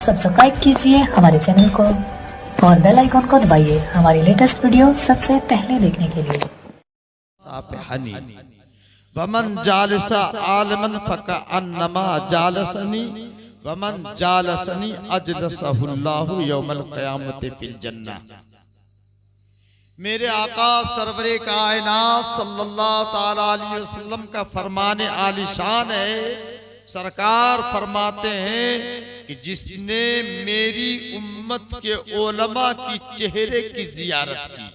Subscribe कीजिए हमारे channel को और बेल आइकॉन को दबाइए हमारी लेटेस्ट वीडियो सबसे पहले देखने के लिए। वमन जालसा आलमन फकअन्नमा जालसनी वमन जालसनी अजलसहुल्लाहु यौमल क़यामति फिल जन्नह। मेरे आका सरवरे कायनात सल्लल्लाहु ताला अलैहि वसल्लम का फरमाने आलिशान है। सरकार फरमाते हैं कि जिसने मेरी उम्मत के उलमा की चेहरे की जियारत की,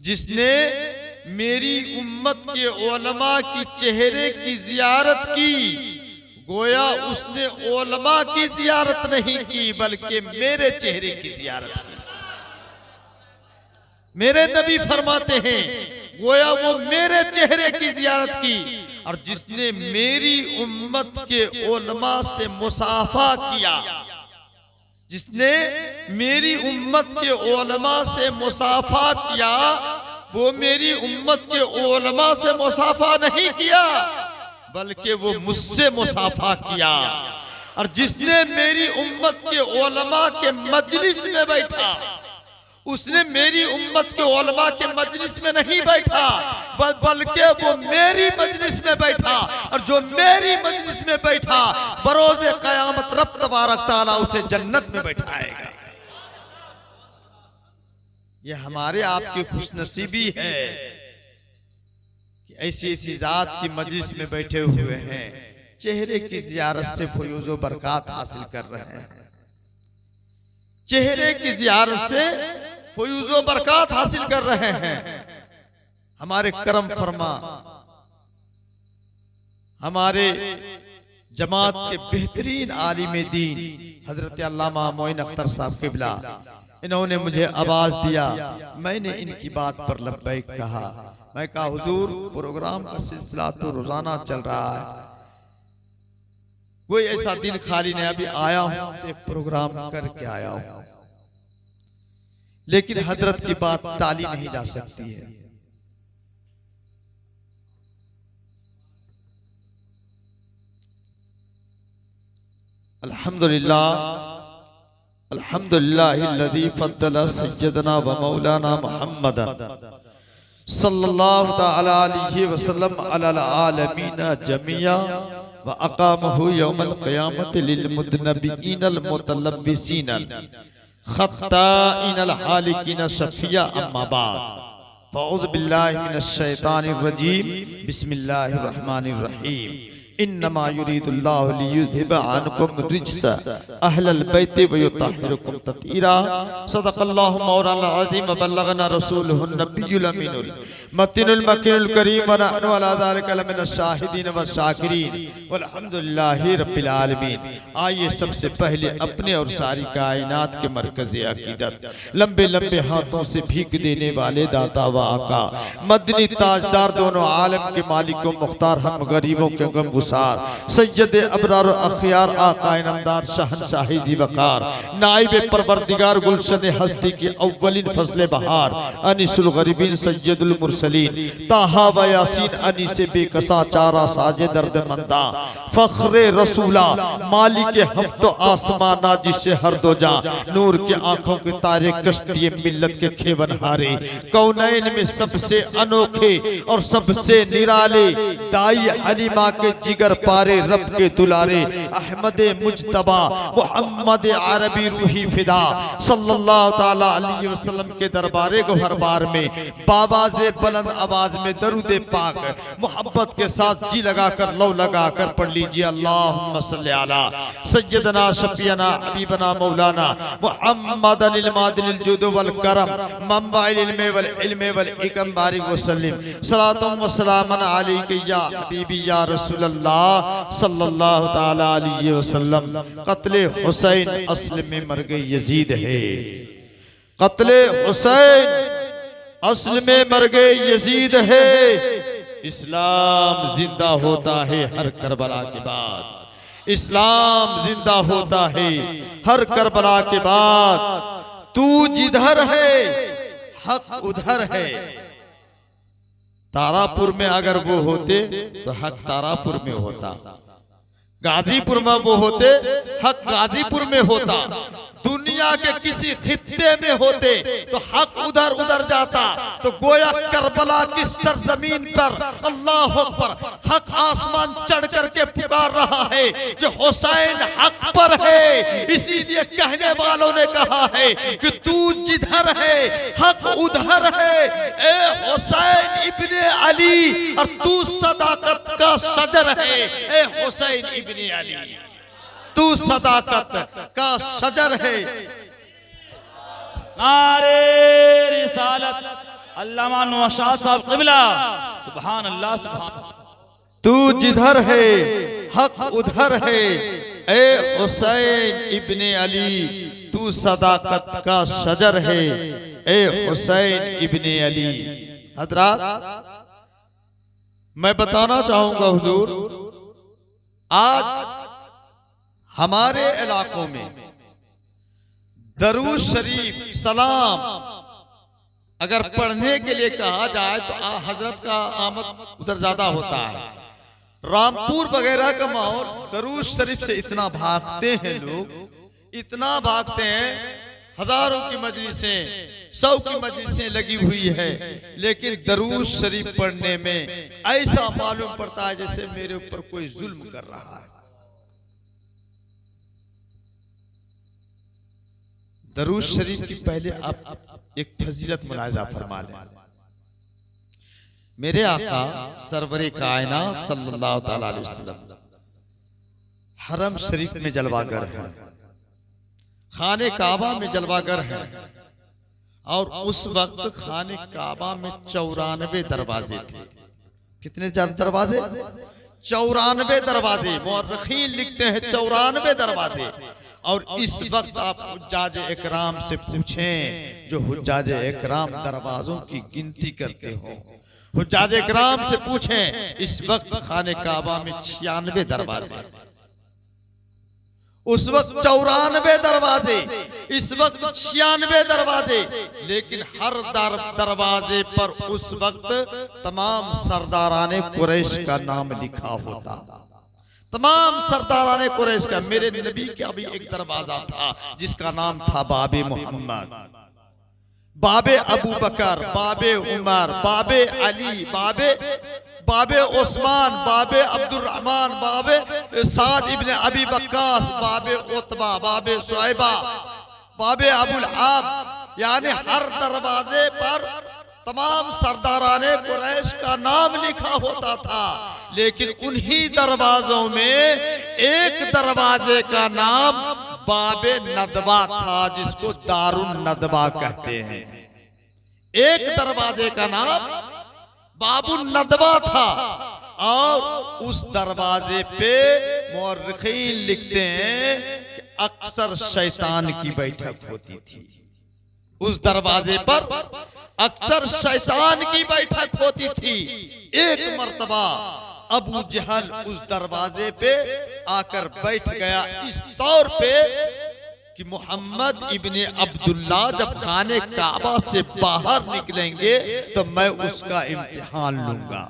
जिसने मेरी उम्मत के उलमा की चेहरे की जियारत की, गोया उसने उलमा की जियारत नहीं की बल्कि मेरे चेहरे की जियारत की। मेरे नबी फरमाते हैं गोया वो मेरे चेहरे की जियारत की। और जिसने मेरी उम्मत के उलमा से मुसाफा किया, जिसने मेरी उम्मत के उलमा से मुसाफा किया, वो मेरी उम्मत के उलमा से मुसाफा नहीं किया बल्कि वो मुझसे मुसाफा किया। और जिसने मेरी उम्मत के उलमा के मजलिस में बैठा, उसने मेरी उम्मत के उलमा के मजलिस में नहीं बैठा बल्कि वो मेरी मजलिस में बैठा। और जो मेरी मजलिस में बैठा बरोज़े क़यामत रब तबारक तआला उसे जन्नत में बैठाएगा। ये हमारे आपकी खुशनसीबी है कि ऐसी ऐसी जात की मजलिस में बैठे हुए हैं, चेहरे की जियारत से फयूज़ व बरकत हासिल कर रहे हैं, चेहरे की जियारत से फयूज़ व बरकत हासिल कर रहे हैं। हमारे करम फरमा हमारे जमात के बेहतरीन आलिम दीन हजरत अल्लामा मोइन अख्तर साहब क़िबला, इन्होंने मुझे आवाज दिया, मैंने इनकी बात पर लब्बैक कहा। मैं कहा हुजूर प्रोग्राम का सिलसिला तो रोजाना चल रहा है, कोई ऐसा दिन खाली नहीं, अभी आया हूं तो एक प्रोग्राम करके आया हूं, लेकिन हजरत की बात टाली नहीं जा सकती है। अल्हम्दुलिल्लाह अल्हम्दुलिल्लाहिल्लज़ी फद्दला सय्यदना व मौलाना मुहम्मदन सल्लल्लाहु तआला अलैहि वसल्लम अलल आलमीन जमिया व अक़ामहु यौमल क़यामति लिल मुद्नबीनल मुतलब्बिसीनल खत्ताइनल हालिकीन शफिया अम्मा बाद फ़अऊज़ु बिल्लाहि मिनश शैतानिर रजीम बिस्मिल्लाहिर रहमानिर रहीम। इन्नमा युरीदुल्लाहु लियुज़हिबा अन्कुम रिज्सा अहलल बैति व युत्तहिरकुम तत्हीरा। सदक़ल्लाहु मौलाना अज़ीम व बल्लगना रसूलुहुन नबियुल अमीनुल मतीनुल मकीनुल करीम व नहनु अला ज़ालिका लमिनश शाहिदीन व शाकिरीन वल्हम्दुलिल्लाहि रब्बिल आलमीन। आइए सबसे पहले अपने और सारी कायनात के मरकज़ अक़ीदत, लंबे लंबे हाथों से भीख देने वाले दाता व आका, मदनी ताजदार, दोनों आलम के मालिक व मुख्तार, हम गरीबों के गम सैयद अबरार अखियार आका इनामदार शहंशाही जी वकार, नाइब परवरदिगार गुलशन हस्ती की अव्वलिन फजल बहार, अनिसुल गरीबीन सैयदुल मुरसलीन, ताहा व यासीन, अनीस बेकसा चारा साजे दर्द मंदा, फख्रे रसूला, मालिक हफ्त आसमान नाजिश हर दो जा, नूर के आंखों के तारे, कश्ती मिल्लत के खेवनहारे, कौनैन में सबसे अनोखे और सबसे निराले, दाई हलीमा के जिगर पारे, रब के दुलारे, अहमद मुज्तबा मुहम्मद अरबी रूही फिदा सल्लल्लाहु ताला अलैहि वसल्लम के दरबारे गोहरबार में बाबाज़े बुलंद आवाज में दरूद पाक मोहब्बत के साथ जी लगाकर लौ लगाकर पढ़ लीजिए। अल्लाहुम्मा सल्ली अला सय्यदना शफीना हबीबना मौलाना मुहम्मदनिल मादिनिल जुद वल करम मंबाइल इल्म वल इल्म वल हिकम बारिक वसल्लम सलातुम व सलामन अलैका या हबीबी या रसूल अल्लाह सल्लल्लाहु ताला अलैहि वसल्लम। क़त्ले हुसैन असल में मर्ग यजीद है, क़त्ले हुसैन असल में मर्ग यजीद है। इस्लाम जिंदा होता है हर करबला के बाद, इस्लाम जिंदा होता है हर करबला के बाद। तू जिधर है हक उधर है, तारापुर में अगर वो होते तो हक तारापुर में होता, गाजीपुर में वो होते, हक गाजीपुर में होता। दुनिया के किसी खित्ते में होते तो हक उधर उधर जाता। तो गोया करबला की सरजमीन पर अल्लाह अकबर, हक आसमान चढ़ करके पुकार रहा है कि हुसैन हक पर है। इसीलिए कहने वालों ने कहा है कि तू जिधर है हक उधर है। ए हुसैन इब्ने अली, और तू सदाकत का शजर है। ए हुसैन इब्ने अली, तू सदाकत का शजर है। नारे रिसालत अल्लामा नौशाद साहब क़िबला, सुभान अल्लाह सुभान। तू जिधर है हक उधर है। ए हुसैन इब्ने अली, तू सदाकत का शजर है। ए हुसैन इब्ने अली। हज़रात, मैं बताना चाहूंगा हुजूर, आज हमारे इलाकों में दरूद शरीफ सलाम अगर पढ़ने के लिए कहा जाए तो हजरत का आमद उधर ज्यादा होता है। रामपुर वगैरह का माहौल दरूद शरीफ से इतना भागते हैं लोग, इतना भागते हैं। हजारों की मजलिसें, 100 की मजलिसें लगी हुई है, लेकिन दरूद शरीफ पढ़ने में ऐसा मालूम पड़ता है जैसे मेरे ऊपर कोई जुल्म कर रहा है। दरूद शरीफ की पहले आप एक फजीलत मुलाहिजा फरमा लें। मेरे आका सरवरे कायनात सल्लल्लाहु तआला अलैहि वसल्लम हरम शरीफ में जलवागर हैं, खाने काबा में जलवागर हैं, और उस वक्त खाने काबा में 94 दरवाजे थे। कितने दरवाजे? 94 दरवाजे। मुअर्रिखीन लिखते हैं 94 दरवाजे। और इस वक्त आप हुज्जाज इकराम से पूछें, जो हुज्जाज इकराम दरवाजों की गिनती करते हो, हुज्जाज इकराम से पूछें, इस वक्त खाने काबा में 96 दरवाजे, उस वक्त 94 दरवाजे, इस वक्त 96 दरवाजे। लेकिन हर दरवाजे पर उस वक्त तमाम सरदाराने कुरैश का नाम लिखा होता, तमाम सरदाराने कुरैश का। मेरे नबी का भी एक दरवाजा था जिसका नाम था बाबे मोहम्मद, बाबे अबू बकर, बाबे उमर, बाबे अली, बाबे उस्मान, बाबे अब्दुल रहमान, बाबे साद इब्ने अबी वक्कास, बाबे उतबा, बाबे शुएबा, बाबे अबुल हाब। यानी हर दरवाजे पर तमाम सरदाराने कुरैश का नाम लिखा होता था। लेकिन उन्हीं दरवाजों में एक दरवाजे का नाम बाबे नदवा था, जिसको दारुन नदवा कहते हैं। एक दरवाजे का नाम बाबुल नदवा था, और उस दरवाजे पे मुअर्रिखीन लिखते हैं कि अक्सर शैतान की बैठक होती थी। उस दरवाजे पर अक्सर शैतान की बैठक होती थी। एक मर्तबा अबू जहल उस दरवाजे पे आकर बैठ गया, इस तौर पे कि मोहम्मद इब्ने अब्दुल्ला जब खाने काबा से बाहर निकलेंगे तो मैं उसका इम्तिहान लूंगा,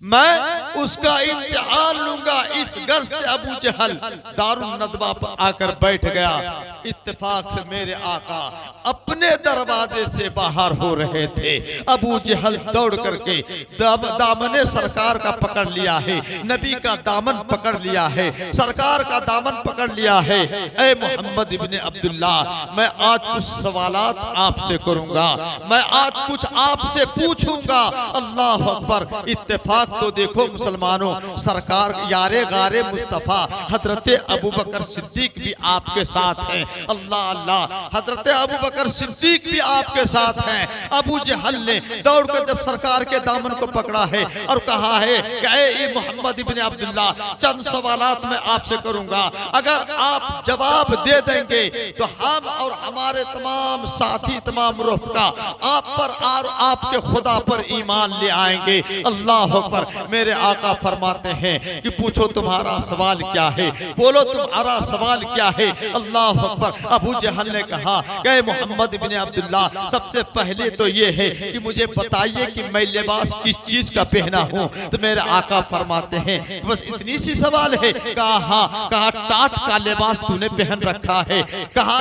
मैं उसका इम्तिहान लूंगा। इस गर्ज से अबू जहल दारुल नदवा पर आकर बैठ गया। इत्तेफाक से मेरे आका अपने दरवाजे से बाहर हो रहे थे। अबू जहल दौड़ करके दामने सरकार का पकड़ लिया है, नबी का दामन पकड़ लिया है, सरकार का दामन पकड़ लिया है। ए मोहम्मद इब्ने अब्दुल्ला, मैं आज कुछ सवालात आपसे करूंगा, मैं आज कुछ आपसे पूछूंगा। अल्लाह अकबर। इत्तेफाक तो देखो मुसलमानों, सरकार यारे गारे मुस्तफा हजरत अबू बकर सिद्दीक भी आपके साथ हैं। अल्लाह अल्लाह, हजरत अबू बकर सिद्दीक भी आपके साथ हैं। अबू जहल ने दौड़कर जब सरकार के दामन को पकड़ा है और कहा है कि ए मोहम्मद इब्ने अब्दुल्ला, चंद सवालात मैं आपसे करूंगा, अगर आप जवाब दे देंगे तो हम और हमारे तमाम साथी, तमाम रफ़का आप पर और आपके खुदा पर ईमान ले आएंगे। अल्लाह अकबर। मेरे आका फरमाते हैं कि पूछो तुम्हारा सवाल क्या है, बोलो तुम्हारा सवाल क्या है। अल्लाह अकबर। अबू जहल ने कहा कि मोहम्मद इब्न अब्दुल्ला, सबसे पहले तो ये है कि मुझे बताइए कि मैं लिबास किस चीज का पहना हूँ। तो मेरे आका फरमाते हैं बस इतनी सी सवाल है। कहा हाँ। कहा टाट का लिबास तूने पहन रखा है। कहा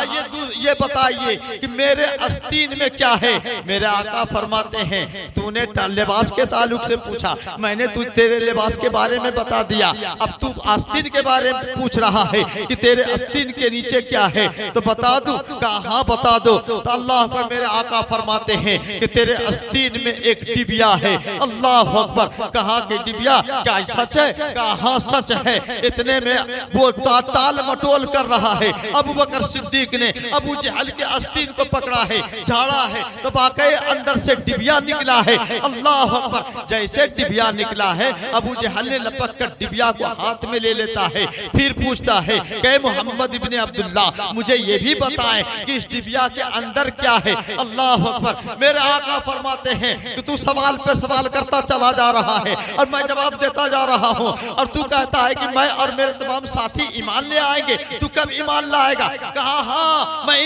ये बताइए कि मेरे आस्तीन में क्या है। मेरे आका फरमाते हैं तूने लिबास के ताल्लुक से पूछा, मैंने तू तेरे लिबास के बारे में बता दिया, अब तू आस्तीन के बारे में पूछ रहा है कि तेरे आस्तीन के नीचे क्या है, तो बता दूं। कहा हाँ बता दो। तो अल्लाह पर मेरे आका फरमाते हैं कि तेरे आस्तीन में एक डिबिया है। अल्लाह अकबर। कहा कि डिबिया क्या सच है? कहा हाँ सच है। इतने में वो टाल मटोल कर रहा है। अबू बकर सिद्दीक ने अबू जहल के आस्तीन को पकड़ा है, झाड़ा है, तो वाकई अंदर से डिबिया निकला है। अल्लाह अकबर। जैसे डिबिया निकला है, अबू जहल ने लपक कर डिबिया को हाथ में ले लेता है, फिर पूछता है कि मोहम्मद इब्न अब्दुल्ला मुझे ये भी बताएं कि इस डिबिया के अंदर क्या है। अल्लाह अकबर। मेरे आका फरमाते हैं कि तू सवाल पे सवाल करता चला जा रहा है और मैं जवाब देता जा रहा हूँ, और तू कहता है कि मैं और मेरे तमाम साथी ईमान ले आएंगे। तू कब ईमान लाएगा? कहा हाँ मैं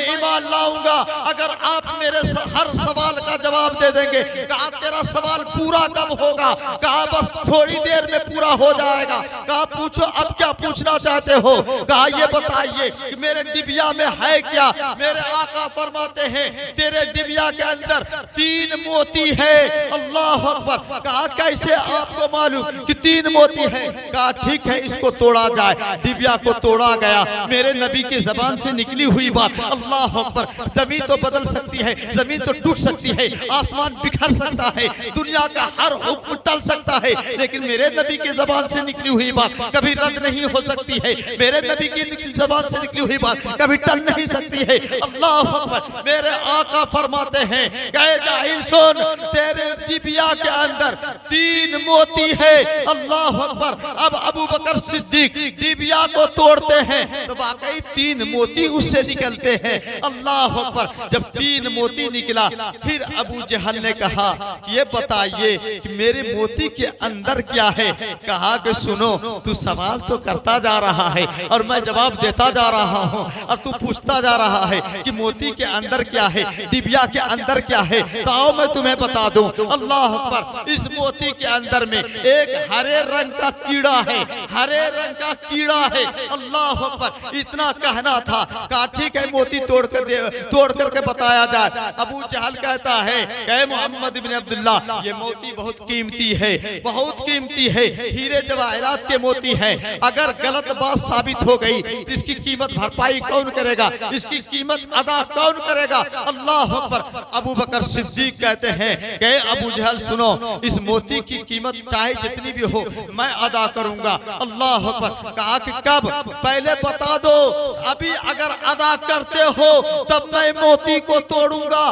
ईमान लाऊंगा अगर आप मेरे हर सवाल का जवाब दे देंगे। कहा तेरा सवाल पूरा कब होगा? कहा बस थोड़ी देर में पूरा हो जाएगा। कहा पूछो अब क्या पूछना चाहते हो? कहा ये बताइए कि मेरे डिबिया में है क्या। मेरे आका फरमाते हैं तेरे डिबिया के अंदर 3 मोती है। अल्लाह अकबर। कहा कैसे आपको मालूम कि 3 मोती है? कहा ठीक है इसको तोड़ा जाए। डिबिया को तोड़ा गया। मेरे नबी की जबान से निकली हुई बात, अल्लाह अकबर। जमीन तो बदल सकती है, जमीन तो टूट सकती है, आसमान बिखर सकता है, दुनिया का हर हुक्म टल सकता है, लेकिन मेरे नबी की जबान से निकली हुई बात कभी रद्द नहीं हो सकती है। मेरे नबी की जबान से निकली हुई बात कभी टल नहीं सकती है। अल्लाह अकबर। मेरे आका फरमाते हैं कहे जाहिल सुन, तेरे डिबिया के अंदर 3 मोती है। अल्लाह अकबर। अब अबू बकर सिद्दीक डिबिया को तोड़ते हैं तो वाकई 3 मोती उससे निकलते हैं। अल्लाह अकबर। जब 3 मोती निकला, फिर अबू जहल ने कहा ये बताइए कि मेरे मोती के अंदर क्या है। कहा कि सुनो तू सवाल तो करता जा रहा है और मैं जवाब देता जा रहा हूँ, और तू पूछता जा रहा है कि मोती के अंदर क्या है, डिबिया के अंदर क्या है। तो आओ मैं तुम्हें बता दूं। अल्लाह अकबर। इस मोती के अंदर में एक हरे रंग का कीड़ा है, हरे रंग का कीड़ा है। अल्लाह अकबर। इतना कहना था। कहा ठीक है मोती तोड़ करके बताया जाए। अबू जहल कहता है मोहम्मद इब्न अब्दुल्ला ये मोती बहुत कीमती है, बहुत कीमती है, हीरे जवाहरात के मोती हैं। अगर गलत बात साबित हो गई तो इसकी कीमत भरपाई कौन करेगा, इसकी कीमत अदा कौन करेगा। अल्लाह अकबर। अबू बकर सिद्दीक कहते हैं कि अबू जहल सुनो, इस मोती की कीमत चाहे जितनी भी हो मैं अदा करूंगा। अल्लाह अकबर। कहा कि कब? पहले बता दो। अभी अगर अदा करते हो तब मैं मोती को तोड़ूंगा।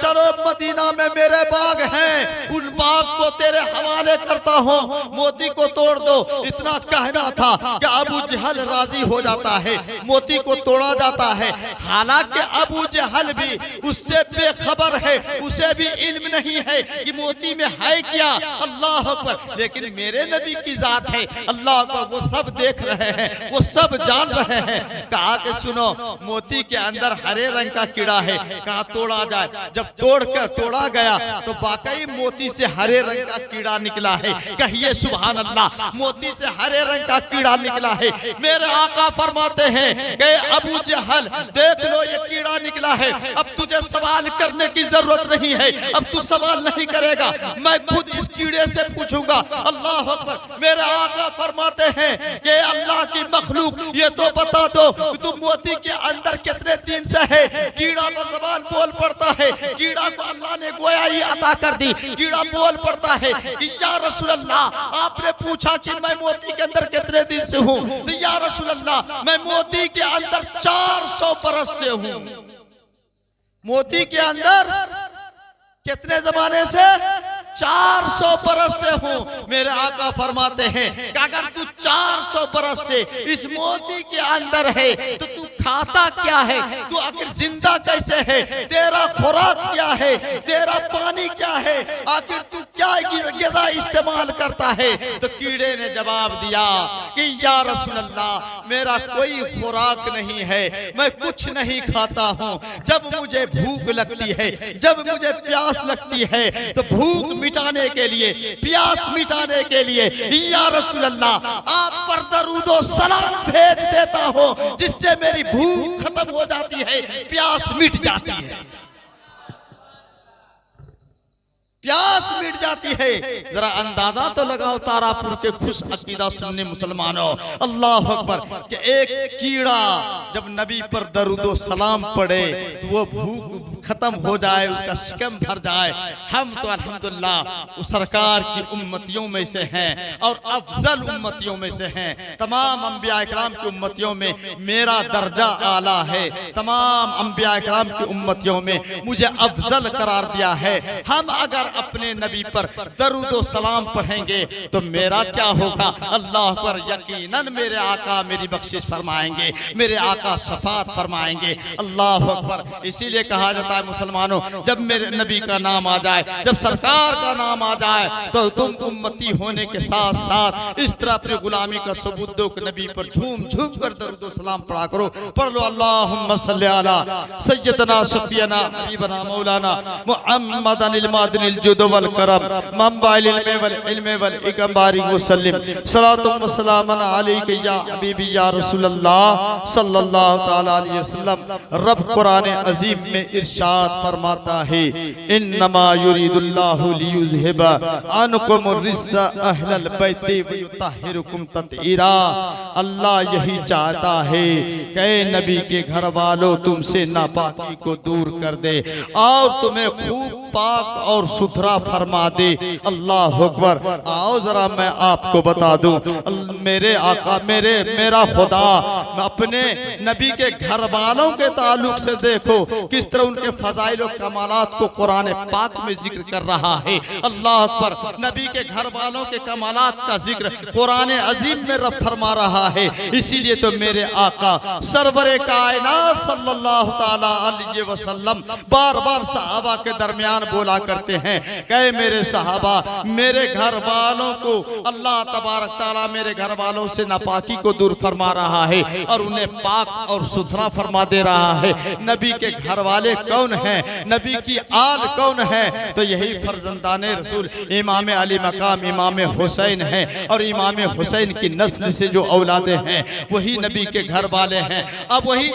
चलो मदीना में मेरे बाग हैं, उन बाग को तेरे हवाले करता हूँ, मोती को तोड़ दो। इतना कहना था कि अबू जहल राजी हो जाता है, मोती को तोड़ा जाता है। हालांकि अबू जहल भी उससे बेखबर है, उसे भी इल्म नहीं है कि मोती में है क्या। अल्लाह अकबर। लेकिन मेरे नबी की जात है, अल्लाह को वो सब देख रहे हैं, वो सब जान रहे हैं। कहा कि सुनो मोती के अंदर हरे रंग का कीड़ा है। कहा तोड़ा जाए। जब तोड़ा गया तो वाकई मोती से हरे रंग का कीड़ा निकला है। कहिए सुभान अल्लाह। मोती से हरे रंग का कीड़ा निकला है। मेरे आका फरमाते हैं कि अबू जहल देख लो ये कीड़ा निकला है, अब तुझे सवाल करने की जरूरत नहीं है, अब तू सवाल नहीं करेगा, मैं खुद इस कीड़े से पूछूंगा। अल्लाह अकबर। मेरे आका फरमाते हैं कि अल्लाह की मखलूक ये तो बता दो तुम मोती के अंदर कितने दिन से है। कीड़ा बज़बान बोल पड़ता है, कीड़ा को अल्लाह ने गोयाई अता कर दी। कीड़ा बोल पड़ता है कि या रसूल अल्लाह आपने पूछा कि मैं मोती के अंदर कितने दिन से हूँ, तो या रसूल अल्लाह मैं मोती के अंदर 400 बरस से हूँ। मोती के अंदर कितने जमाने से? 400 बरस से हूँ। मेरे आका फरमाते हैं कि अगर तू 400 बरस से इस मोती के अंदर है तो तू खाता क्या है, तू आखिर जिंदा कैसे है, तेरा खुराक क्या है, तेरा पानी क्या है, आखिर तू क्या ग़िज़ा इस्तेमाल करता है। तो कीड़े ने जवाब दिया कि या रसूल अल्लाह, मेरा कोई खुराक नहीं है, मैं कुछ नहीं खाता हूँ। जब मुझे भूख लगती है, जब मुझे प्यास लगती है, तो भूख मिटाने के लिए, प्यास मिटाने के लिए या रसूल अल्लाह आप पर दरूदो सलाम भेज देता हूँ, जिससे मेरी भूख खत्म हो जाती है, प्यास मिट जाती है, प्यास मिट जाती है। जरा अंदाजा तो लगाओ तारापुर के खुश अकीदा सुन्नी मुसलमानों, अल्लाह अकबर, कि एक कीड़ा जब नबी पर दरूदो सलाम पड़े तो वो भूख खत्म हो जाए, उसका शिकम भर जाए। हम तो अल्हम्दुलिल्लाह उस सरकार की उम्मतियों में से हैं और अफजल उम्मतियों में से हैं। तमाम अंबिया इकराम की उम्मतियों में मेरा दर्जा आला है, तमाम अंबिया इकराम की उम्मतियों में मुझे अफजल करार दिया है। हम अगर अपने नबी पर दरूदो सलाम पढ़ेंगे तो मेरा क्या होगा? अल्लाह पर यकीनन मेरे आका मेरी बख्शिश फरमाएंगे, मेरे आका शफात फरमाएंगे। अल्लाह अकबर। इसीलिए कहा जाता है मुसलमानों, जब मेरे नबी का नाम आ जाए, जब सरकार का नाम आ जाए, तो तुम उम्मती होने के साथ साथ इस तरह अपनी गुलामी का सबूत दो कि नबी पर झूम झूम कर दरूदो सलाम पढ़ा करो। पढ़ लो अल्लाहुम्मा सल्ली अला सय्यदना शफीना हबीबना मौलाना मुहम्मदनिल मादिनिल जुद वल करम मंबाइल इल्म वल इकम बारिक वसल्लम सलातु व सलामन अलैका या हबीबी या रसूल अल्लाह सल्लल्लाहु तआला अलैहि वसल्लम। रब कुरान अजीम में इरशाद फरमाता है, इन्नमा युरीदुल्लाहु लियुज़हिबा अनकुम रिज्सा अहलल बैति व युतहिरुकुम तत्हीरा। अल्लाह यही चाहता है कि नबी के घर वालों तुमसे नापाकी को दूर कर दे और तुम्हें खूब पाक और सुथरा फरमा दे। अल्लाह अकबर। आओ जरा मैं आपको बता दूं, मेरे आका मेरा खुदा अपने नबी के घर वालों के ताल्लुक से देखो किस तरह उनके फजाइल और कमालात को कुरान पाक में जिक्र कर रहा है। अल्लाह अकबर। नबी के घर वालों के कमालात का जिक्र कुरान अजीम में रब फरमा रहा है। इसीलिए तो मेरे आका सरवरे कायनात सल्लल्लाहु ताला अलैहि वसल्लम बार बार सहाबा के दरमियान बोला करते हैं कि मेरे सहाबा, मेरे घर वालों को अल्लाह तबारक ताला मेरे घर वालों से नापाकी को दूर फरमा रहा है और उन्हें पाक और सुथरा फरमा दे रहा है। नबी के घर वाले कौन हैं? नबी की आल कौन है? तो यही फर्जंदाने रसूल इमाम अली मकाम इमाम हुसैन हैं और इमाम हुसैन की नस्ल से जो औलादे हैं वही नबी के घर वाले हैं। अब वही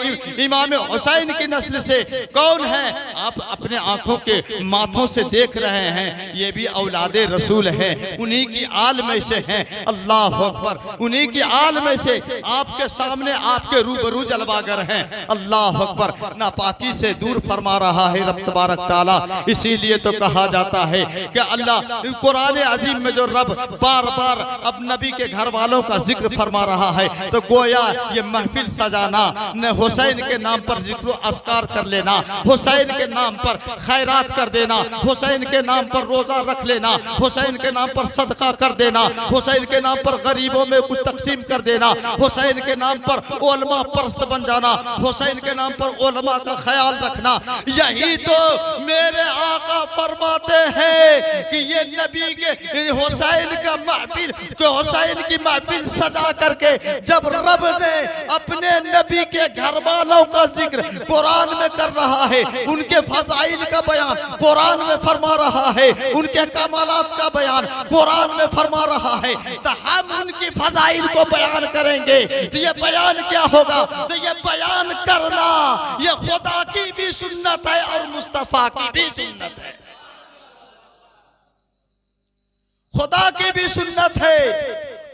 इमाम हुसैन की नस्ल से कौन है? आप अपने आंखों के माथों से देख रहे हैं, ये भी औलादे रसूल हैं, उन्हीं की आल में से हैं। अल्लाह अकबर। उन्हीं की आल में से आपके सामने आपके रूबरू जलवागर हैं। अल्लाह अकबर। नापाकी से दूर फरमा रहा है रब तबारक ताला। इसीलिए तो कहा जाता है कि अल्लाह कुरान अजीम में जो रब बार बार अब नबी के घर वालों का जिक्र फरमा रहा है, तो गोया ये महफिल सजाना, न हुसैन के नाम पर जिक्र अस्कार कर लेना, हुसैन के नाम पर खैरात कर देना, हुसैन के नाम पर रोजा रख लेना, हुसैन के नाम पर सदका कर देना, हुसैन के नाम पर गरीबों में कुछ तकसीम कर देना, हुसैन के नाम पर उलमा परस्त बन जाना, हुसैन के नाम पर उलमा का ख्याल रखना। यही तो मेरे आका फरमाते हैं कि ये नबी के हुसैन का महफिल, हुसैन की महफिल सजा करके जब रब ने अपने नबी के घर वालों का जिक्र कुरान में कर रहा है, उनके फजाइल का बयान कुरान में फरमा रहा है, उनके कमालात का बयान कुरान में फरमा रहा है, तो हम उनकी फजाइल को बयान करेंगे। तो ये बयान क्या होगा? तो ये बयान करना ये खुदा की भी सुन्नत है और मुस्तफा की भी सुन्नत है, खुदा की भी सुन्नत है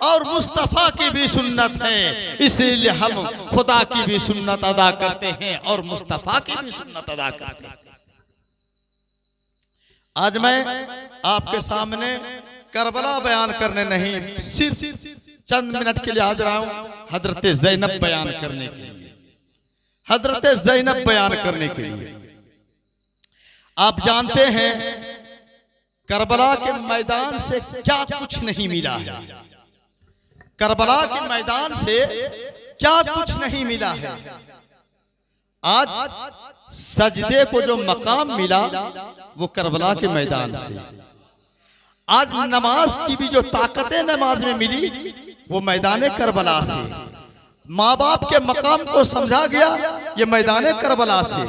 और मुस्तफा की भी सुन्नत है। इसीलिए हम खुदा की भी सुन्नत अदा करते हैं और मुस्तफा की भी सुन्नत अदा करते हैं। आज मैं आपके सामने करबला बयान करने नहीं, सिर्फ चंद मिनट के लिए हाजिर आऊं हजरत ज़ैनब बयान करने के लिए, हजरत ज़ैनब बयान करने के लिए। आप जानते हैं करबला के मैदान से क्या कुछ नहीं मिला है, करबला के मैदान से क्या कुछ नहीं मिला है। आज सजदे को जो मकाम मिला वो करबला के मैदान से, आज नमाज की भी जो ताकतें नमाज में मिली वो मैदान करबला से, माँ बाप के मकाम को समझा गया ये मैदान करबला से,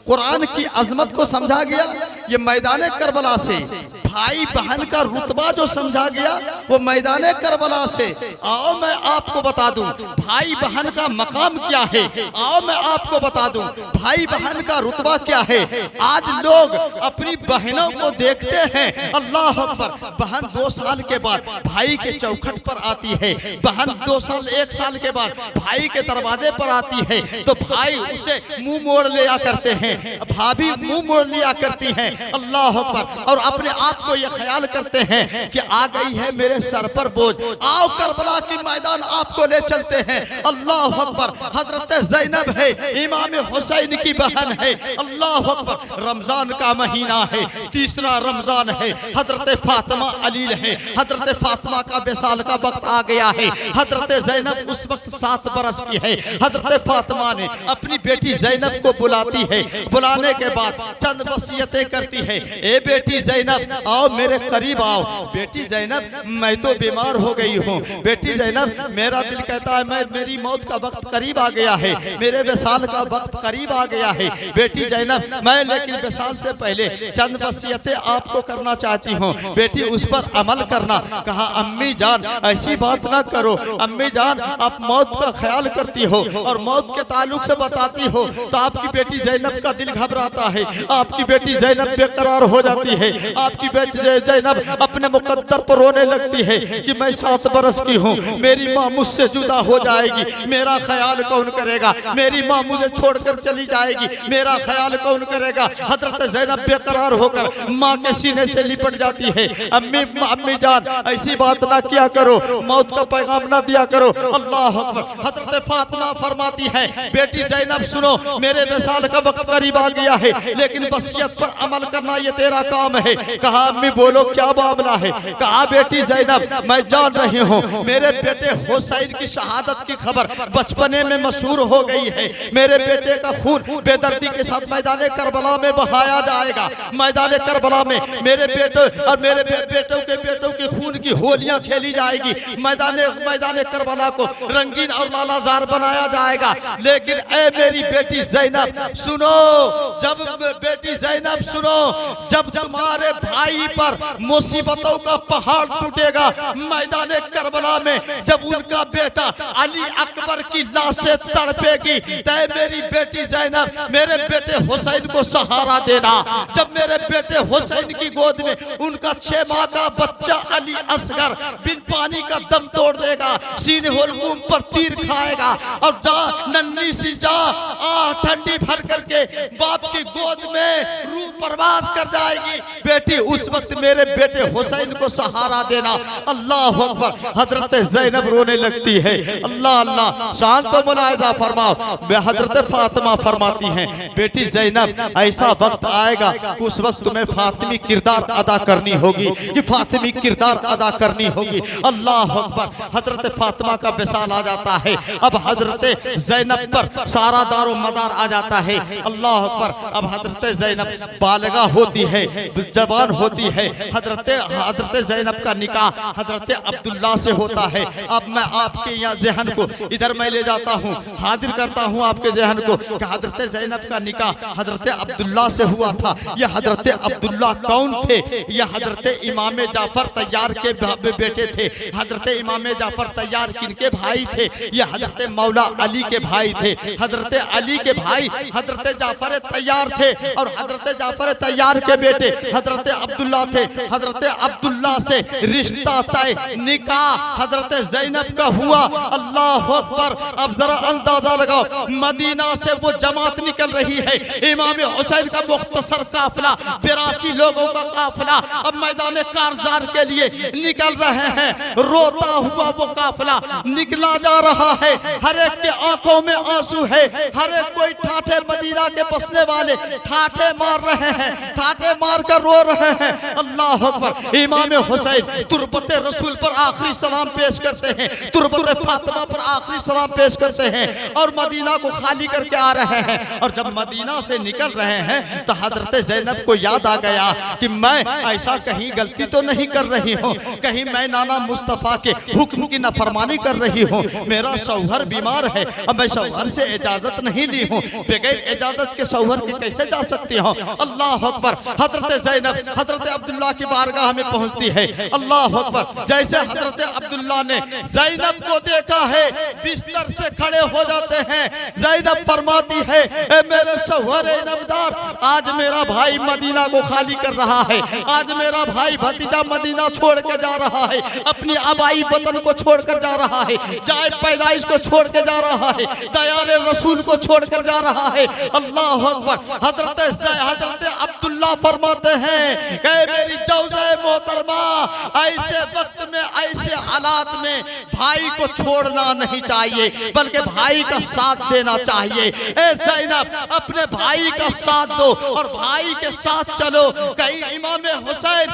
कुरान की अजमत को समझा गया ये मैदान करबला से, भाई बहन का रुतबा जो समझा गया वो मैदान करबला से। आओ मैं आपको बता दूं भाई बहन का मकाम क्या है, आओ मैं आपको बता दूं भाई बहन का रुतबा क्या है। आज लोग अपनी बहनों को देखते हैं, अल्लाह अकबर, बहन 2 साल के बाद भाई के चौखट पर आती है, बहन 2 साल 1 साल के बाद भाई के दरवाजे पर आती है तो भाई उसे मुंह मोड़ लिया करते हैं, भाभी मुंह मोड़ लिया करती हैं, अल्लाह अकबर, और अपने आप को ये ख्याल करते हैं कि आ गई है मेरे सर पर बोझ, आओ करबला की मैदान आपको ले चलते हैं, अल्लाह अकबर। हजरत ज़ैनब है, इमाम हुसैन की बहन है, अल्लाह अकबर। रमजान का महीना है, तीसरा रमजान है, हजरत फातिमा अलील है, हजरत फातिमा का विसाल का वक्त आ गया है। हजरत ज़ैनब उस वक्त 7 बरस की है। हजरत फातिमा ने अपनी बेटी ज़ैनब को बुलाती है, बुलाने के बाद चंद वसीयतें करती है, ए बेटी ज़ैनब आओ मेरे करीब आओ, बेटी ज़ैनब मैं तो बीमार हो गई हूँ, बेटी ज़ैनब मेरा दिल कहता है मेरी मौत का वक्त करीब आ गया है, मेरे विसाल का वक्त करीब आ गया है, बेटी ज़ैनब मैं लेकिन विसाल से पहले चंद वसीयतें आपको करना चाहती हूँ, बेटी उस पर अमल करना। कहा अम्मी जान ऐसी बात ना करो, अम्मी जान आप मौत का ख्याल करती हो और मौत के ताल्लुक से बताती हो तो आपकी बेटी ज़ैनब का दिल घबराता है, आपकी बेटी ज़ैनब बेकरार हो जाती है, आपकी बेटी ज़ैनब अपने मुकद्दर पर रोने लगती है कि मैं 7 बरस की हूँ, मेरी माँ मुझसे जुदा हो जाएगी, मेरा ख्याल कौन करेगा, मेरी माँ मुझे छोड़कर चली जाएगी, मेरा ख्याल कौन करेगा। हजरत ज़ैनब बेकरार होकर माँ के सीने से लिपट जाती है, अम्मी जान ऐसी बात ना किया करो, मौत का पैगाम ना दिया करो, अल्लाह अकबर। हजरत फातिमा फरमाती है बेटी ज़ैनब सुनो, मेरे विसाल का वक्त करीब आ गया है लेकिन वसीयत पर अमल करना ये तेरा काम है। कहा अम्मी बोलो क्या मामला है। कहा बेटी ज़ैनब मैं जान रही हूँ मेरे बेटे हुसैन की शहादत की खबर बचपने में मशहूर हो गई है, मेरे बेटे का खून बेदर्दी के साथ मैदान करबला में बहाया जाएगा, मैदान करबला में मेरे बेटे और मेरे बेटों के खून की होलियां खेली जाएगी, मैदान करबला को रंगीन और लालाजार बनाया जाएगा। लेकिन ए मेरी बेटी ज़ैनब सुनो, जब बेटी ज़ैनब सुनो, जब तुम्हारे भाई पर मुसीबतों का पहाड़ टूटेगा मैदान करबला में, जब उनका बेटा अली अकबर की लाशें तड़पेगी तो मेरी बेटी ज़ैनब मेरे बेटे हुसैन को सहारा देना। जब मेरे बेटे हुसैन की गोद में उनका 6 माह का बच्चा अली असगर बिन पानी का दम तोड़ देगा, सीने हुलकूम पर तीर खाएगा और जा नन्ही सी जा ठंडी भर करके बाप की गोद में रूह परवाज कर जाएगी, बेटी उस वक्त मेरे बेटे हुसैन को सहारा देना। अल्लाह अकबर। हजरत ज़ैनब रोने लगती है, अल्लाह अल्लाह शांत तो मुलाहिजा फरमाओ। हजरत फातिमा फरमाती हैं बेटी ज़ैनब ऐसा वक्त आएगा कि उस वक्त तुम्हें फातिमी किरदार अदा करनी होगी, कि फातिमी किरदार अदा करनी होगी। अल्लाह अकबर। हजरत फातिमा का विसाल आ जाता है, अब हजरत ज़ैनब पर सारा दारो मदार आ जाता है। अल्लाह अकबर। अब हजरत ज़ैनब बालिगा होती है, जवान होती है। हजरत ज़ैनब का निकाह हजरत अब्दुल्ला से होता है। अब मैं आपके यहाँ जहन को इधर मैं ले जाता हूँ, हाजिर करता हूँ आपके जहन को कि हजरत ज़ैनब का निकाह हजरत अब्दुल्ला से हुआ था। यह हजरत अब्दुल्ला कौन थे? यह हजरत इमाम जाफर तैयार के बेटे थे। हजरत इमाम जाफर तैयार किनके भाई थे? यह हजरत मौला अली के भाई थे। हजरत अली के भाई हजरत जाफर तैयार थे और हजरत जाफर तैयार के बेटे हजरत अब्दुल्ला थे। हजरत अब्दुल्ला से रिश्ता तय, निकाह हजरत ज़ैनब का हुआ। अल्लाह अकबर। अब जरा अंदाजा लगाओ, मदीना से वो जमात निकल रही है, इमाम हुसैन का मुख्तसर काफिला 82 लोगों का काफिला अब मैदान कारजार के लिए निकल रहे हैं। रोता हुआ वो काफिला निकला जा रहा है, हर एक के आंखों में आंसू है, हर एक कोई ठाठे मदीना के बसने वाले ठाठे मार रहे हैं, ठाठे मार कर रो रहे हैं। हैं। अल्लाह अकबर। इमाम हुसैन तुरबत रसूल पर आखिरी सलाम पेश करते हैं, तुरबत फातिमा पर आखिरी सलाम पेश करते हैं और मदीना को खाली करके आ रहे हैं। और जब मदीना से निकल रहे हैं तो हजरत ज़ैनब को याद आ गया कि मैं ऐसा कहीं गलती तो नहीं कर रही हूँ, कहीं मैं नाना मुस्तफ़ा के हुक्म की नाफरमानी कर रही हूँ। मेरा शौहर बीमार है, अब मैं शौहर से इजाजत नहीं ली हूँ, बगैर इजाजत के शौहर की कैसे जा सकती हूँ। अल्लाह अकबर। हजरत ज़ैनब हजरत अब्दुल्ला की बारगाह में पहुंचती है। अल्लाह अकबर। जैसे हजरत अब्दुल्ला ने ज़ैनब को देखा है बिस्तर से खड़े हो जाते हैं। ज़ैनब फरमाती है, ए मेरे शौहर इनामदार, आज मेरा भाई मदीना को खाली कर रहा है, आज मेरा भाई भतीजा मदीना छोड़ के जा रहा है, अपनी आबाई वतन को छोड़कर जा रहा है, जाए पैदाइश को छोड़ के जा रहा है, दयारे रसूल को छोड़कर जा रहा है। अल्लाह अकबर। हजरत अब्दुल्ला फरमाते हैं कि मेरी जौजे मोहतरमा, ऐसे वक्त में ऐसे हालात में भाई को छोड़ना नहीं चाहिए बल्कि भाई का साथ देना चाहिए। ए ज़ैनब, अपने भाई का साथ दो और भाई के साथ चलो। कहीं इमाम हुसैन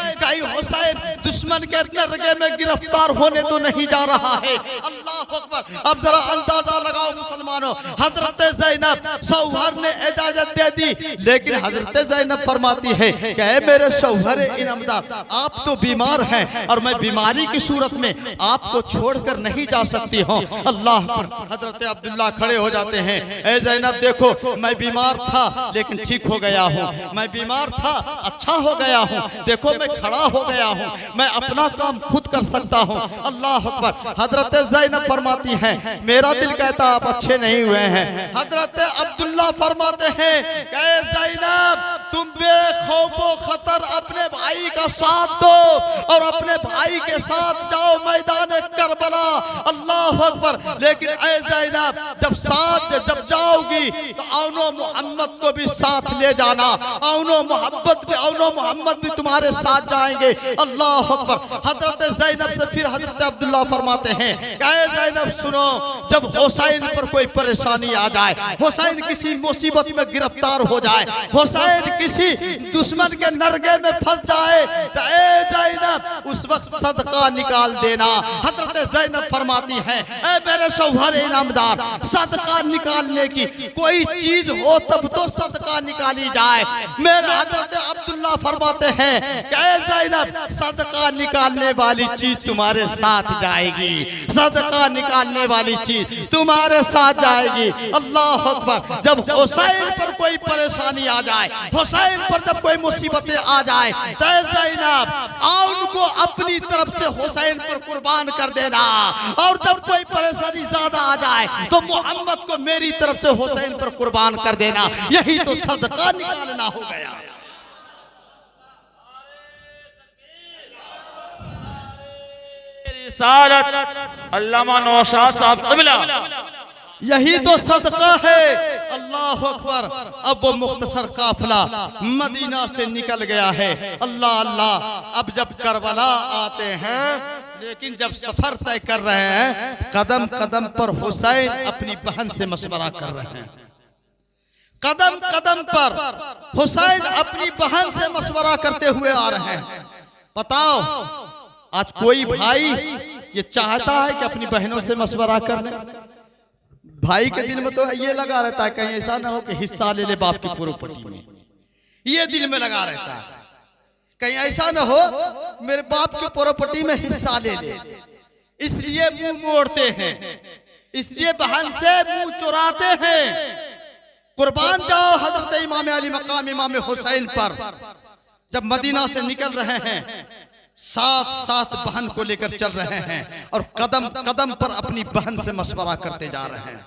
दुश्मन के नरगे में गिरफ्तार होने तो नहीं जा रहा है। अल्लाह अकबर। अब जरा अंदाजा लगाओ मुसलमानों, हजरत ज़ैनब शौहर ने इजाजत दे दी, लेकिन हजरत ज़ैनब फरमाती है कि मेरे शौहर इनामदार, आप तो बीमार हैं और मैं बीमारी की सूरत में आपको छोड़कर नहीं जा सकती हूँ। अल्लाह पर। हजरत अब्दुल्ला खड़े हो जाते हैं। ए ज़ैनब देखो, मैं बीमार था लेकिन ठीक हो गया हूँ, मैं बीमार था अच्छा हो गया हूँ, देखो मैं खड़ा हो गया हूँ, मैं अपना काम खुद कर सकता हूँ। अल्लाह अकबर। हजरत ज़ैनब फरमाती हैं, मेरा दिल कहता आप अच्छे नहीं हुए हैं। हजरत अब्दुल्ला फरमाते हैं, ए ज़ैनब, तुम बेखौफो खतर अपने भाई का साथ दो और अपने भाई के साथ जाओ मैदान करबला। अल्लाह अकबर। लेकिन ए ज़ैनब, जब जाओगी तो औनो मोहम्मद को भी साथ ले जाना, औनो मोहम्मद भी तुम्हारे साथ जाएंगे। अल्लाह अकबर। हजरत ज़ैनब से फिर हजरत अब्दुल्ला फरमाते हैं, ए ज़ैनब सुनो, जब हुसैन पर कोई परेशानी आ जाए, हुसैन किसी मुसीबत में गिरफ्तार हो जाए, हुसैन किसी दुश्मन के नरगे में फंस जाए, तो ए ज़ैनब उस वक्त सदका निकाल देना। हजरत ज़ैनब फरमाती हैं, ए मेरे शौहर इनामदार, सदका निकालने की कोई चीज हो तब तो सदका निकाली जाए। मेरे हजरत अब्दुल्ला फरमाते हैं, ए ज़ैनब, सदका निकालने वाली चीज तुम्हारे साथ जाएगी, सदका निकालने वाली चीज तुम्हारे साथ जाएगी। अल्लाह अकबर। जब हुसैन पर कोई परेशानी आ जाए, हुसैन पर जब कोई मुसीबतें आ जाए, तो ज़ैनब उनको अपनी तरफ से हुसैन पर कुर्बान कर देना, और जब कोई परेशानी ज्यादा आ जाए तो मोहम्मद को मेरी तरफ से हुसैन पर कुर्बान कर देना। यही तो सदका निकालना हो गया। अल्लामा नौशाद साहब क़िबला, यही तो सदका है। अल्लाह अकबर। अब वो मुख्तसर काफिला मदीना से निकल गया है। अल्लाह अल्लाह। अब जब करबला आते हैं, लेकिन जब सफर तय कर रहे हैं, कदम कदम पर हुसैन अपनी बहन से मशवरा कर रहे हैं, कदम कदम पर हुसैन अपनी बहन से मशवरा करते हुए आ रहे हैं। बताओ, आज कोई भाई ये चाहता है कि अपनी बहनों से मशवरा कर ले? भाई के दिल में तो ये लगा रहता है कहीं ऐसा ना हो कि हिस्सा ले ले बाप की प्रॉपर्टी में, ये दिल में लगा रहता है कहीं ऐसा ना हो मेरे बाप की प्रॉपर्टी में हिस्सा ले ले, इसलिए मुंह मोड़ते हैं, इसलिए बहन से मुंह चुराते हैं। कुर्बान जाओ हजरत इमाम अली मकाम इमाम हुसैन पर। जब मदीना से निकल रहे हैं, साथ साथ बहन को लेकर चल रहे हैं और कदम कदम पर अपनी बहन से मशवरा करते जा रहे हैं,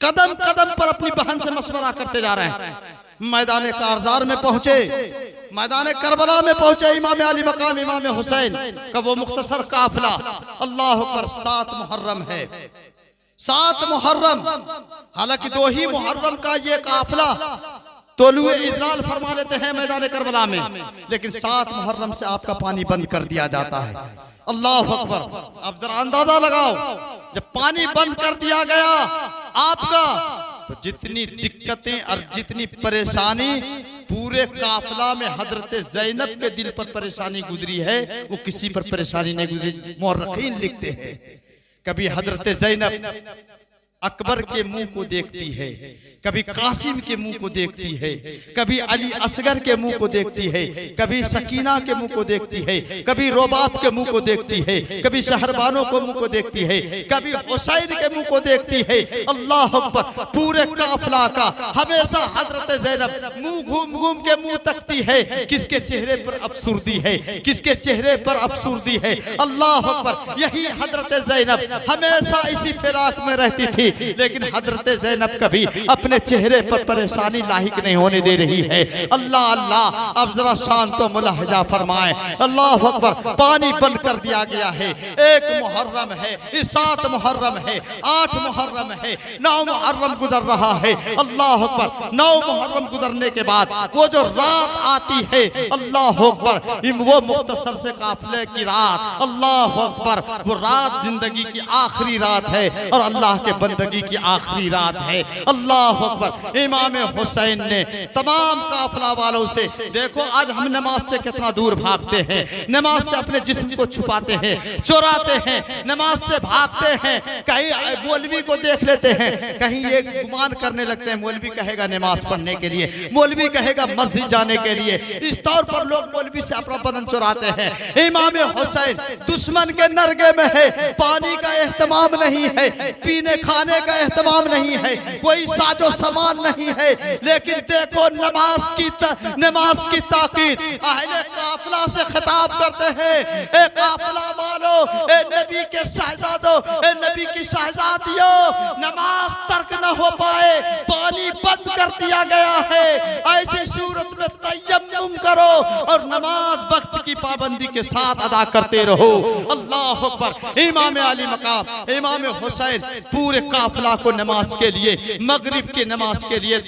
कदम कदम पर अपनी बहन से मशवरा करते जा रहे हैं। मैदान कारजार में पहुंचे, मैदान करबला में पहुंचे इमाम अली मकाम इमाम हुसैन का वो मुख्तसर काफिला। अल्लाह पर 7 मुहर्रम है, 7 मुहर्रम, हालांकि 2 ही मुहर्रम का ये काफिला तोलुए इजलाल फरमा लेते हैं मैदान करबला में, लेकिन 7 मुहर्रम से आपका पानी बंद कर दिया जाता है। अल्लाह अकबर। अब जरा अंदाजा लगाओ, जब पानी बंद कर दिया गया आपका, तो जितनी दिक्कतें और जितनी परेशानी पूरे काफिला में हजरत ज़ैनब के दिल पर परेशानी गुजरी है, वो किसी पर परेशानी नहीं गुजरी। मुअर्रिखीन लिखते हैं कभी हजरत ज़ैनब अकबर के मुंह को देखती है, कभी कासिम के मुंह को देखती है, कभी अली असगर के मुंह को देखती है, कभी सकीना के मुंह को देखती है, कभी रोबाब के मुंह को देखती है, कभी शहरबानों को मुंह को देखती है, कभी हुसैन के मुंह को देखती है। अल्लाह अकबर। पूरे काफिला का हमेशा हजरत ज़ैनब मुंह घूम घूम के मुंह तकती है, किसके चेहरे पर अफसुर्दी है, किसके चेहरे पर अफसुर्दी है। अल्लाह अकबर। यही हजरत ज़ैनब हमेशा इसी फिराक में रहती थी, लेकिन हजरत ज़ैनब कभी अपने चेहरे पर परेशानी लाहिक नहीं होने दे रही है। अल्लाह अल्लाह। अब जरा शांत व मुलाहिजा फरमाए। अल्लाह अकबर। पानी बंद कर दिया गया है। 1 मुहर्रम है, 7 मुहर्रम है, 8 मुहर्रम है, 9 मुहर्रम गुजर रहा है। अल्लाह अकबर। 9 मुहर्रम गुजरने के बाद वो जो रात आती है, अल्लाह अकबर, वो मुख्तसर से काफिले की रात, अल्लाह अकबर, वो रात जिंदगी की आखिरी रात है और अल्लाह के बंदगी की आखिरी रात है। अल्लाह अकबर। इमाम हुसैन ने तमाम काफिला वालों से, देखो आज हम नमाज से कितना दूर भागते हैं, नमाज से अपने जिस्म को छुपाते हैं, चुराते हैं, नमाज से भागते हैं, कहीं मौलवी को देख लेते हैं, कहीं ये गुमान करने लगते हैं मौलवी कहेगा नमाज पढ़ने के लिए, मौलवी कहेगा मस्जिद जाने के लिए। इस तौर पर लोग मौलवी से अपना बदन चुराते हैं। इमाम हुसैन दुश्मन के नरगे में है, पानी का एहतमाम नहीं है, पीने खाने का एहतमाम नहीं है, कोई साजो सामान नहीं है, लेकिन देखो नमाज की ताकीद। अहले काफिला से खिताब करते हैं, ए काफिला वालों, ए नबी के शहजादों, ए नबी की शहजादियों, नमाज तर्क न हो पाए, पानी बंद कर दिया गया है, ऐसी सूरत में तयम्मुम करो और नमाज वक्त की पाबंदी के साथ अदा करते रहो। अल्लाह अकबर। इमाम अली मकाम इमाम हुसैन पूरे काफिला को नमाज के लिए, मगरिब की नमाज के लिए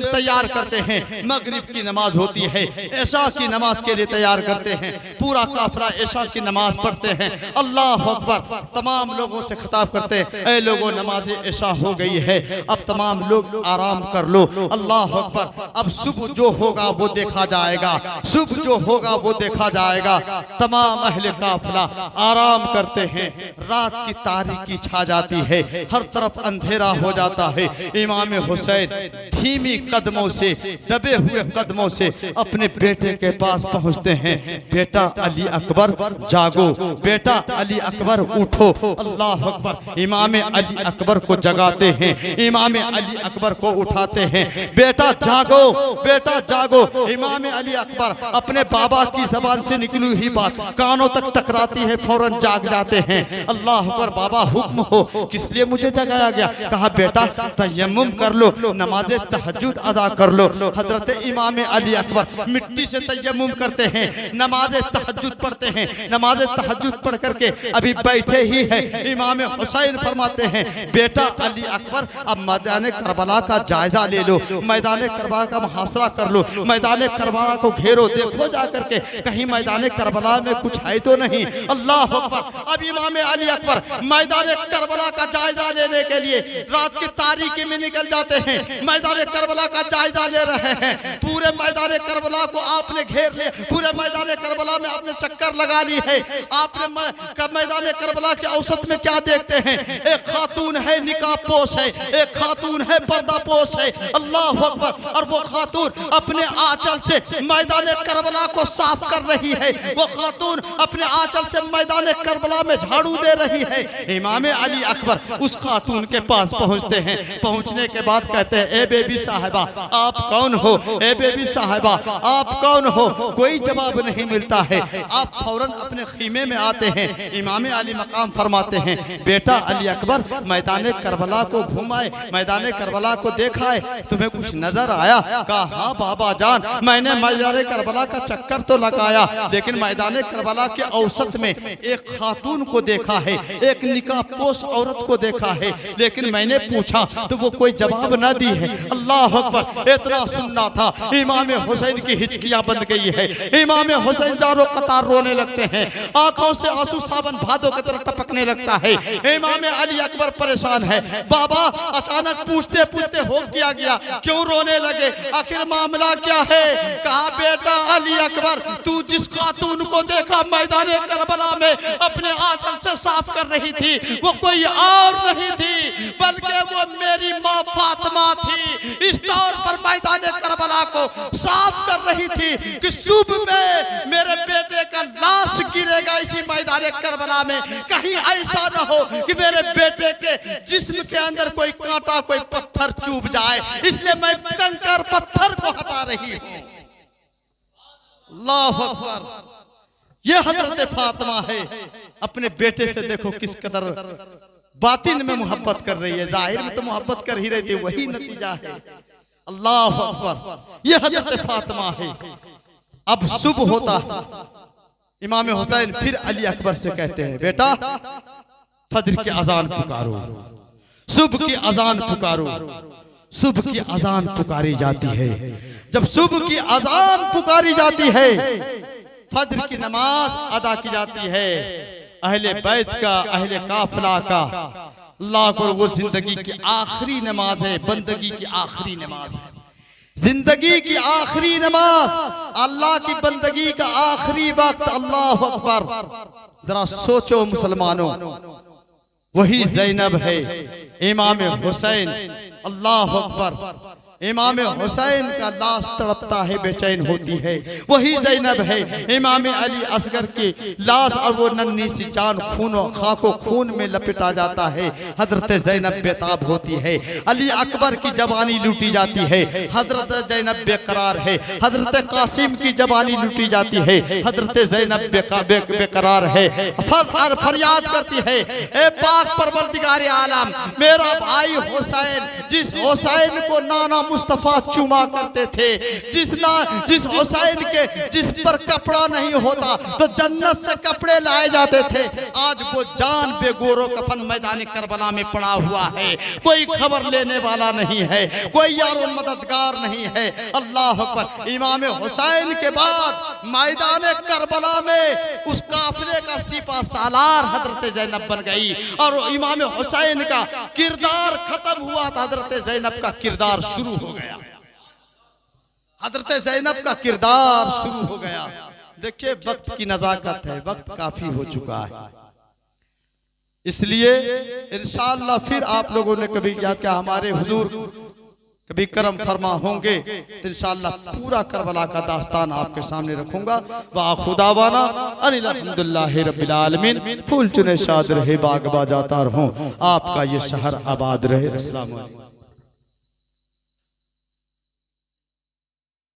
तैयार करते हैं। मगरिब की नमाज होती है, ऐशा की नमाज के लिए तैयार करते हैं। पूरा काफिला ऐशा की नमाज पढ़ते हैं। अल्लाह अकबर। तमाम लोगों से खिताब करते हैं, ऐ लोगों नमाज ऐशा हो गई है, अब तमाम लोग आराम कर लो। अल्लाह अकबर। अब सुबह जो होगा वो देखा जाएगा, सुबह जो होगा वो देखा जाएगा। तमाम अहले काफिला आराम करते हैं। रात की तारीकी छा जाती है, हर तरफ अंधेरा हो जाता है। इमाम हुसैन धीमी कदमों से, दबे हुए कदमों से अपने बेटे के पास पहुंचते हैं। बेटा अली अकबर जागो, बेटा अली अकबर उठो। अल्लाह अकबर। इमाम अली अकबर को जगाते हैं, इमाम अली अकबर को उठाते हैं। बेटा जागो, बेटा जागो। इमाम अली अकबर अपने बाबा की जबान से निकली हुई बात कानों तक टकराती है, फौरन जाग जाते हैं। अल्लाह अकबर। बाबा हुक्म हो, किस लिए मुझे जगाया गया? कहा बेटा तयम्मुम कर लो, नमाज तहज्जुद अदा कर लो। हजरत इमाम अली अकबर मिट्टी से तयम्मुम करते हैं, नमाज तहज्जुद पढ़ते हैं। नमाज तहज्जुद पढ़ करके अभी बैठे ही है, इमाम हुसैन फरमाते हैं बेटा अली अकबर अब मैदान करबला का जायजा ले लो, मैदान करबला का मुहासरा कर लो, मैदान करबला को घेरो, देखो जाकर के कहीं मैदान करबला में कुछ है तो नहीं। अल्लाह अकबर। अब इमाम अली अकबर मैदान करबला का जायजा लेने के लिए रात की तारीकी में निकल जाते हैं, मैदान करबला का जायजा ले रहे हैं। पूरे मैदान करबला को आपने घेर लिया, पूरे मैदान करबला में आपने चक्कर लगा ली है। आपने मैदान करबला के औसत में क्या देखते हैं? एक खातून है निकाब पोश है, एक खातून है पर्दा पोश है। अल्लाह अकबर। और वो खातून अपने आंचल से मैदान करबला को साफ कर रही है, वो खातून अपने आंचल से मैदान करबला में झाड़ू दे रही है। इमाम अली अकबर उस खातून के पास पहुंचते हैं। पहुंचने के बाद कहते हैं ए बेबी साहिबा आप कौन हो? ए बेबी साहिबा आप कौन हो? कोई जवाब नहीं मिलता है। आप फौरन अपने खीमे में आते हैं। इमाम अली मकाम फरमाते हैं बेटा अली अकबर मैदान करबला को घुमाए, मैदान करबला को देखा है, तुम्हें कुछ नजर आया? कहा हाँ बाबा जान, मैंने मैदान करबला का चक्कर तो लगाया, लेकिन मैदान करबला के औसत में एक खातून को देखा है, एक निकाबपोश औरत को देखा है, लेकिन मैंने पूछा तो वो कोई जवाब न दी है। अल्लाह अकबर। इतना सुनना था, इमाम हुसैन की हिचकियां बंद गई है। इमाम हुसैन जारो कतार रोने लगते हैं, आंखों से आंसू सावन भादों की तरह टपकने लगता है। इमाम अली अकबर परेशान है। बाबा अचानक पूछते पूछते हो क्या गया, क्यों रोने लगे, आखिर मामला क्या है? कहा बेटा अली अकबर, तू जिस खातून को देखा मैदान करबला में अपने आंचल से साफ कर रही थी, वो कोई और नहीं थी बल्कि वो मेरी माँ फातिमा थी। इस तौर पर मैदान करबला को साफ कर रही थी कि सुबह में मेरे बेटे का लाश गिरेगा इसी मैदान करबला में, कहीं ऐसा न हो कि मेरे बेटे के जिस्म के अंदर कोई कांटा कोई पत्थर चुभ जाए, इसलिए मैं कंकर पत्थर को हटा रही हूँ। अल्लाह अकबर। ये हजरत फातिमा है, अपने बेटे से देखो किस कदर बातिन में मोहब्बत कर रही है, जाहिर में तो मोहब्बत कर ही रही थी, वही नतीजा है। अल्लाह अकबर। ये हजरत फातिमा है। अब सुबह होता, इमाम हुसैन फिर अली अकबर से कहते हैं बेटा फजर की अजान पुकारो, सुबह की अजान पुकारो। सुबह की अजान पुकारी जाती है। जब सुबह की अजान पुकारी जाती है, फजर की नमाज अदा की जाती है। अहले बैत का, अहले काफिला का, अल्लाह को वो जिंदगी की आखिरी नमाज है, बंदगी की आखिरी नमाज है, जिंदगी की आखिरी नमाज, अल्लाह की बंदगी का आखिरी वक्त। अल्लाह अकबर। जरा सोचो मुसलमानों, वही ज़ैनब है, इमाम हुसैन। अल्लाह अकबर। इमाम हुसैन का लाश तड़पता है, बेचैन होती है, वही ज़ैनब है। इमाम अली असगर की लाश और वो नन्ही सी जान खूनो खाको खून में लपेटा जाता है, हजरत ज़ैनब बेताब होती है। अली अकबर की जवानी लूटी जाती है, हजरत ज़ैनब बेकरार है। हजरत कासिम की जवानी लूटी जाती है, हजरत ज़ैनब बेकरार है। फरियाद करती है, ए पाक परवरदिगार आलम, मेरा भाई हुसैन, जिस हुसैन को नाना मुस्तफा चुमा करते थे, जिस हुसैन के जिस पर कपड़ा नहीं होता तो जन्नत से कपड़े लाए जाते थे, आज वो जान बेगोरो कफन मैदान करबला में पड़ा हुआ है, कोई खबर लेने वाला नहीं है, कोई यारो मददगार नहीं है। अल्लाह अकबर। इमाम हुसैन के बाद मैदान करबला में उस काफिले का सिपा सालार हजरत ज़ैनब बन गई और इमाम हुसैन का किरदार खत्म हुआ था, हजरत ज़ैनब का किरदार शुरू हो गया। हजरत ज़ैनब का किरदार शुरू हो गया। देखिए वक्त की नजाकत है, वक्त काफी हो चुका है, इसलिए इंशाअल्लाह फिर आप लोगों ने कभी याद किया, हमारे हुजूर कभी करम फरमा होंगे तो इंशाअल्लाह पूरा करबला का दास्तान आपके सामने रखूंगा। वा खुदावाना अनिल अल्हम्दुलिल्लाहि रब्बिल आलमीन। फूल चुने शाद रहे, बाग बाजाता रहूं, आपका ये शहर आबाद रहे। अस्सलाम वालेकुम।